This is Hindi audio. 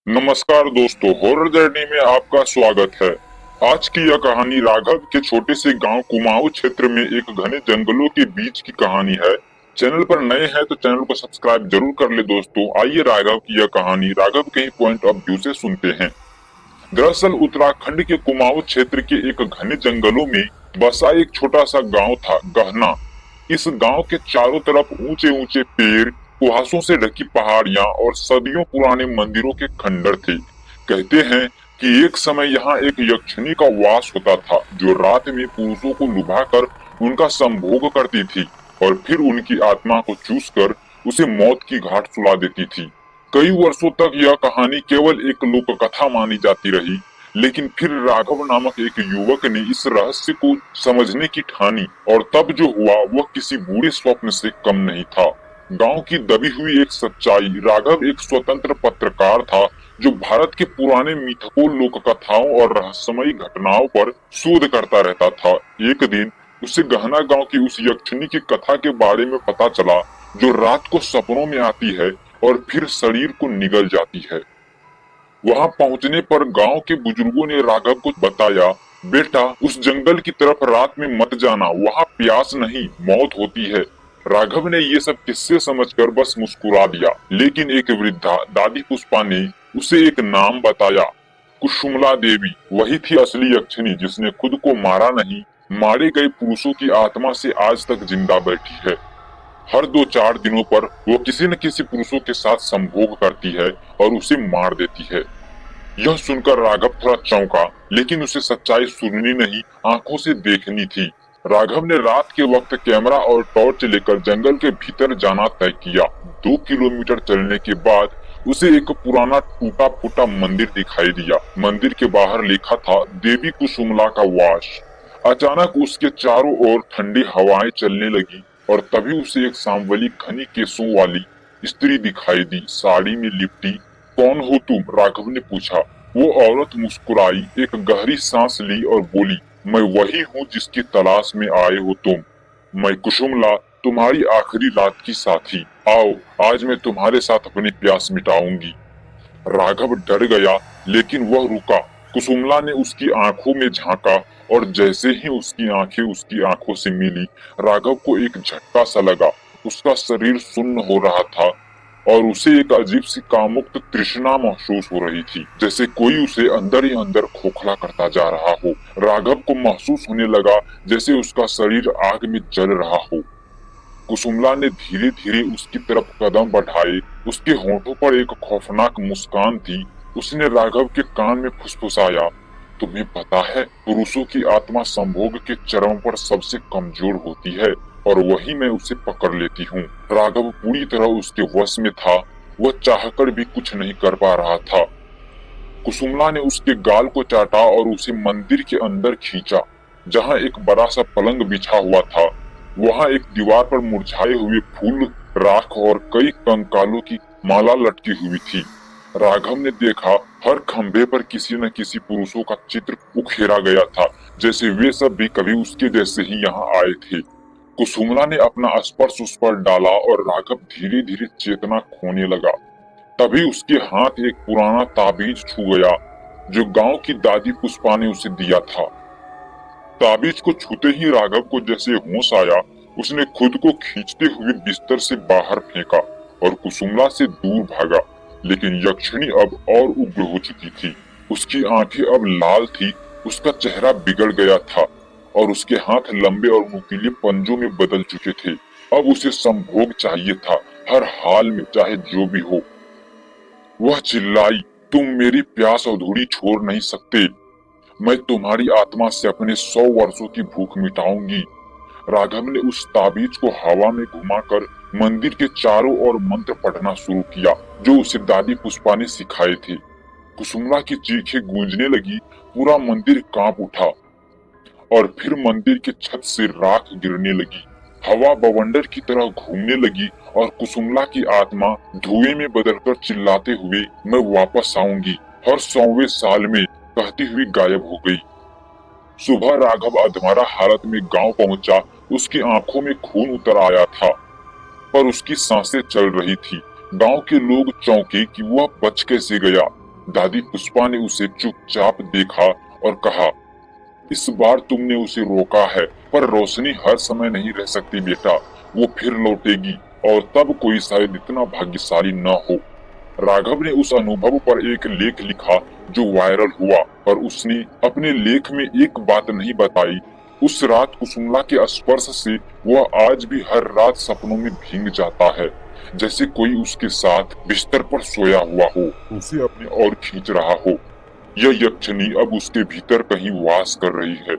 नमस्कार दोस्तों, हॉरर जर्नी में आपका स्वागत है। आज की यह कहानी राघव के छोटे से गांव कुमाऊं क्षेत्र में एक घने जंगलों के बीच की कहानी है। चैनल पर नए हैं तो चैनल को सब्सक्राइब जरूर कर ले दोस्तों। आइए राघव की यह कहानी राघव के ही पॉइंट ऑफ व्यू से सुनते हैं। दरअसल उत्तराखंड के कुमाऊं क्षेत्र के एक घने जंगलों में बसा एक छोटा सा गांव था, गहना। इस गांव के चारों तरफ ऊंचे ऊंचे पेड़, कुहासों से ढकी पहाड़ियां और सदियों पुराने मंदिरों के खंडर थे। कहते हैं कि एक समय यहाँ एक यक्षिणी का वास होता था, जो रात में पुरुषों को लुभाकर उनका संभोग करती थी और फिर उनकी आत्मा को चूस कर उसे मौत की घाट सुला देती थी। कई वर्षों तक यह कहानी केवल एक लोक कथा मानी जाती रही, लेकिन फिर राघव नामक एक युवक ने इस रहस्य को समझने की ठानी और तब जो हुआ वह किसी बूढ़े स्वप्न से कम नहीं था। गांव की दबी हुई एक सच्चाई। राघव एक स्वतंत्र पत्रकार था जो भारत के पुराने मिथकों, लोक कथाओं और रहस्यमयी घटनाओं पर शोध करता रहता था। एक दिन उसे गहना गांव की उस यक्षिणी की कथा के बारे में पता चला, जो रात को सपनों में आती है और फिर शरीर को निगल जाती है। वहां पहुंचने पर गांव के बुजुर्गों ने राघव को बताया, बेटा उस जंगल की तरफ रात में मत जाना, वहां प्यास नहीं मौत होती है। राघव ने ये सब किस्से समझकर बस मुस्कुरा दिया, लेकिन एक वृद्धा दादी पुष्पा ने उसे एक नाम बताया, कुसुमला देवी। वही थी असली यक्षिणी जिसने खुद को मारा नहीं, मारे गए पुरुषों की आत्मा से आज तक जिंदा बैठी है। हर 2-4 दिनों पर वो किसी न किसी पुरुषों के साथ संभोग करती है और उसे मार देती है। यह सुनकर राघव थोड़ा चौंका, लेकिन उसे सच्चाई सुननी नहीं, आंखों से देखनी थी। राघव ने रात के वक्त कैमरा और टॉर्च लेकर जंगल के भीतर जाना तय किया। 2 किलोमीटर चलने के बाद उसे एक पुराना टूटा फूटा मंदिर दिखाई दिया। मंदिर के बाहर लिखा था, देवी कुसुमला का वास। अचानक उसके चारों ओर ठंडी हवाएं चलने लगी और तभी उसे एक सांवली घनी केसों वाली स्त्री दिखाई दी, साड़ी में लिपटी। कौन हो तुम? राघव ने पूछा। वो औरत मुस्कुराई, एक गहरी सांस ली और बोली, मैं वही हूँ जिसकी तलाश में आए हो तुम। मैं कुसुमला, तुम्हारी आखिरी रात की साथी। आओ, आज मैं तुम्हारे साथ अपनी प्यास मिटाऊंगी। राघव डर गया, लेकिन वह रुका। कुसुमला ने उसकी आंखों में झांका और जैसे ही उसकी आंखें उसकी आंखों से मिली, राघव को एक झटका सा लगा। उसका शरीर सुन्न हो रहा था और उसे एक अजीब सी कामुक तृष्णा महसूस हो रही थी, जैसे कोई उसे अंदर ही अंदर खोखला करता जा रहा हो। राघव को महसूस होने लगा जैसे उसका शरीर आग में जल रहा हो। कुसुमला ने धीरे धीरे उसकी तरफ कदम बढ़ाए। उसके होठों पर एक खौफनाक मुस्कान थी। उसने राघव के कान में फुसफुसाया, तुम्हें पता है, पुरुषों की आत्मा संभोग के चरम पर सबसे कमजोर होती है और वही मैं उसे पकड़ लेती हूँ। राघव पूरी तरह उसके वश में था। वह चाहकर भी कुछ नहीं कर पा रहा था। कुसुमला ने उसके गाल को चाटा और उसे मंदिर के अंदर खींचा, जहाँ एक बड़ा सा पलंग बिछा हुआ था। वहाँ एक दीवार पर मुरझाए हुए फूल, राख और कई कंकालों की माला लटकी हुई थी। राघव ने देखा, हर खंभे पर किसी न किसी पुरुषों का चित्र उकेरा गया था, जैसे वे सब भी कभी उसके जैसे ही यहाँ आए थे। कुसुमला ने अपना स्पर्श उस पर डाला और राघव धीरे धीरे चेतना खोने लगा। तभी उसके हाथ एक पुराना ताबीज छू गया, जो गांव की दादी पुष्पा ने उसे दिया था। ताबीज को छूते ही राघव को जैसे होश आया। उसने खुद को खींचते हुए बिस्तर से बाहर फेंका और कुसुमला से दूर भागा। लेकिन यक्षिणी अब और उग्र हो चुकी थी। उसकी आंखें अब लाल थी, उसका चेहरा बिगड़ गया था और उसके हाथ लंबे और नुकीले पंजों में बदल चुके थे। अब उसे संभोग चाहिए था, हर हाल में, चाहे जो भी हो। वह चिल्लाई, तुम मेरी प्यास अधूरी छोड़ नहीं सकते। मैं तुम्हारी आत्मा से अपने 100 वर्षों की भूख मिटाऊंगी। राघव ने उस ताबीज को हवा में घुमाकर मंदिर के चारों ओर मंत्र पढ़ना शुरू किया, जो उसे दादी पुष्पा ने सिखाए थे। कुसुमला की चीखें गूंजने लगी, पूरा मंदिर कांप उठा और फिर मंदिर के छत से राख गिरने लगी। हवा बवंडर की तरह घूमने लगी और कुसुमला की आत्मा धुएं में बदलकर चिल्लाते हुए, मैं वापस आऊंगी हर 100वें साल में, कहती हुई गायब हो गई। सुबह राघव अधमरा हालत में गांव पहुंचा। उसकी आंखों में खून उतर आया था, पर उसकी सांसें चल रही थी। गांव के लोग चौंके कि वह बच कैसे गया। दादी पुष्पा ने उसे चुपचाप देखा और कहा, इस बार तुमने उसे रोका है, पर रोशनी हर समय नहीं रह सकती बेटा। वो फिर लौटेगी और तब कोई शायद इतना भाग्यशाली न हो। राघव ने उस अनुभव पर एक लेख लिखा जो वायरल हुआ, और उसने अपने लेख में एक बात नहीं बताई। उस रात कुसुमला के स्पर्श से वह आज भी हर रात सपनों में भीग जाता है, जैसे कोई उसके साथ बिस्तर पर सोया हुआ हो, उसे अपनी ओर खींच रहा हो। यह यक्षिणी अब उसके भीतर कहीं वास कर रही है।